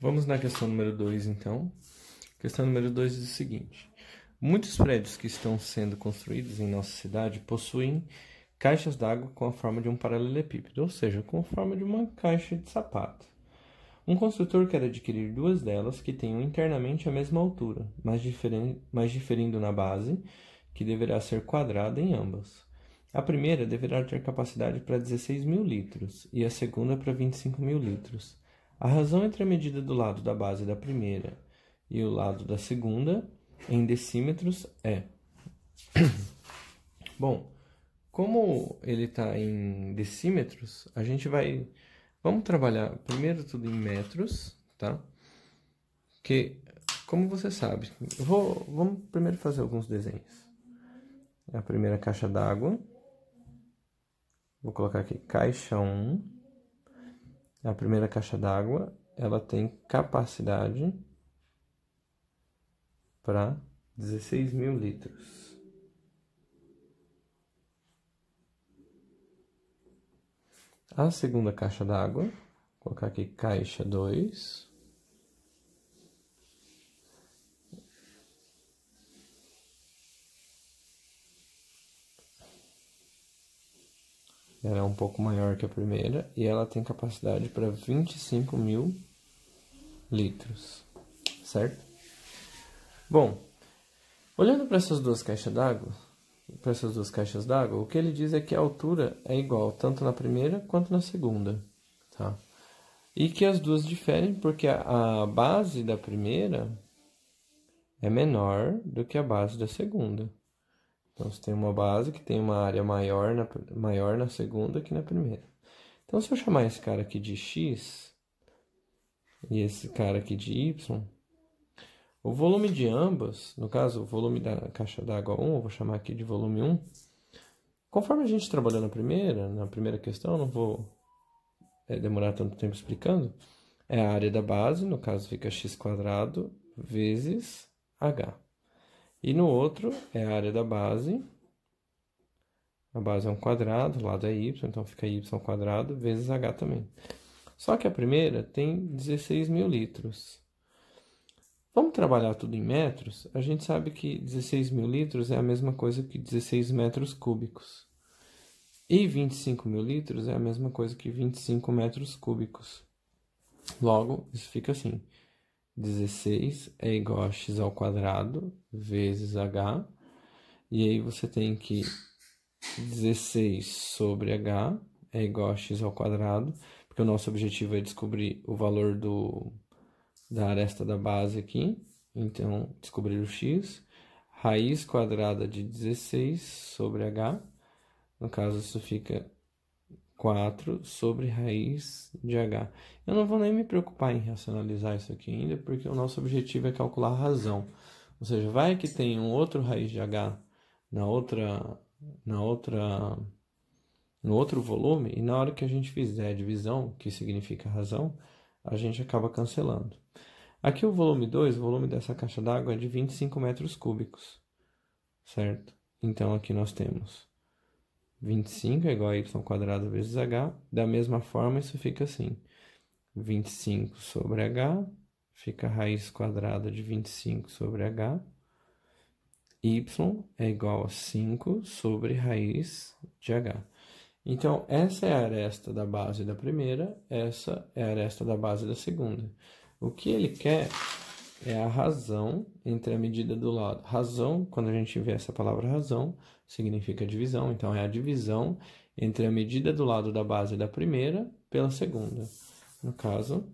Vamos na questão número 2, então. Questão número 2 diz o seguinte: muitos prédios que estão sendo construídos em nossa cidade possuem caixas d'água com a forma de um paralelepípedo, ou seja, com a forma de uma caixa de sapato. Um construtor quer adquirir duas delas que tenham internamente a mesma altura, mas diferindo na base, que deverá ser quadrada em ambas. A primeira deverá ter capacidade para 16 mil litros e a segunda para 25 mil litros. A razão entre a medida do lado da base da primeira e o lado da segunda em decímetros é... Bom, como ele está em decímetros, a gente vai... Vamos trabalhar primeiro tudo em metros, tá? Que, como você sabe, vamos primeiro fazer alguns desenhos. A primeira caixa d'água. Vou colocar aqui caixa 1. A primeira caixa d'água, ela tem capacidade para 16 mil litros. A segunda caixa d'água, vou colocar aqui caixa 2. Ela é um pouco maior que a primeira e ela tem capacidade para 25 mil litros, certo? Bom, olhando para essas duas caixas d'água, o que ele diz é que a altura é igual tanto na primeira quanto na segunda, tá? E que as duas diferem porque a base da primeira é menor do que a base da segunda. Então, você tem uma base que tem uma área maior na segunda que na primeira. Então, se eu chamar esse cara aqui de x e esse cara aqui de y, o volume de ambas, no caso, o volume da caixa d'água 1, eu vou chamar aqui de volume 1. Conforme a gente trabalhou na primeira questão, não vou demorar tanto tempo explicando, é a área da base, no caso fica x² vezes h. E no outro é a área da base, a base é um quadrado, o lado é y, então fica y² vezes h também. Só que a primeira tem 16 mil litros. Vamos trabalhar tudo em metros? A gente sabe que 16 mil litros é a mesma coisa que 16 metros cúbicos. E 25 mil litros é a mesma coisa que 25 metros cúbicos. Logo, isso fica assim. 16 é igual a x² vezes h. E aí você tem que 16 sobre h é igual a x², porque o nosso objetivo é descobrir o valor da aresta da base aqui. Então, descobrir o x. Raiz quadrada de 16 sobre h. No caso, isso fica 4 sobre raiz de h. Eu não vou nem me preocupar em racionalizar isso aqui ainda, porque o nosso objetivo é calcular a razão. Ou seja, vai que tem um outro raiz de h no outro volume, e na hora que a gente fizer a divisão, que significa razão, a gente acaba cancelando. Aqui o volume 2, o volume dessa caixa d'água é de 25 metros cúbicos, certo? Então aqui nós temos 25 é igual a y² vezes h. Da mesma forma, isso fica assim. 25 sobre h, fica raiz quadrada de 25 sobre h. Y é igual a 5 sobre raiz de h. Então, essa é a aresta da base da primeira, essa é a aresta da base da segunda. O que ele quer é a razão entre a medida do lado. Razão, quando a gente vê essa palavra razão, significa divisão. Então, é a divisão entre a medida do lado da base da primeira pela segunda. No caso,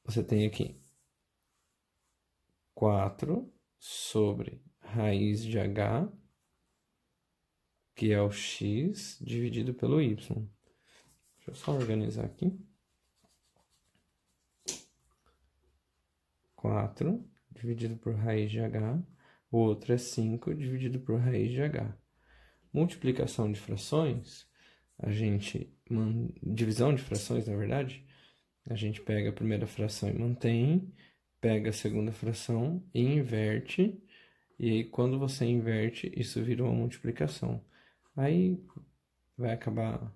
você tem aqui 4 sobre raiz de h, que é o x, dividido pelo y. Deixa eu só organizar aqui. 4 dividido por raiz de h, o outro é 5 dividido por raiz de h. Multiplicação de frações, divisão de frações, na verdade, a gente pega a primeira fração e mantém, pega a segunda fração e inverte, e aí quando você inverte, isso vira uma multiplicação. Aí vai acabar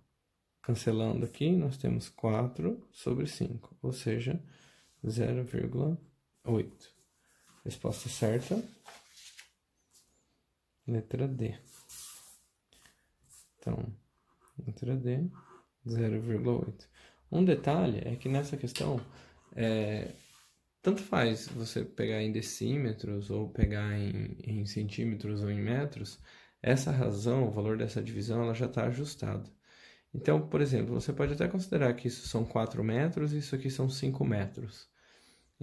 cancelando aqui, nós temos 4 sobre 5, ou seja, 0,8. Resposta certa, letra D. Então, letra D, 0,8. Um detalhe é que nessa questão, tanto faz você pegar em decímetros ou pegar em centímetros ou em metros, essa razão, o valor dessa divisão, ela já está ajustada. Então, por exemplo, você pode até considerar que isso são 4 metros e isso aqui são 5 metros.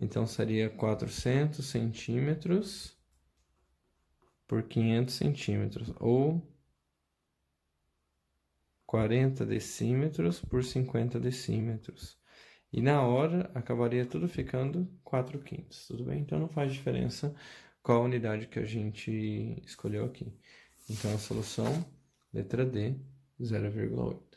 Então, seria 400 centímetros por 500 centímetros, ou 40 decímetros por 50 decímetros. E na hora, acabaria tudo ficando 4/5, tudo bem? Então, não faz diferença qual a unidade que a gente escolheu aqui. Então, a solução, letra D, 0,8.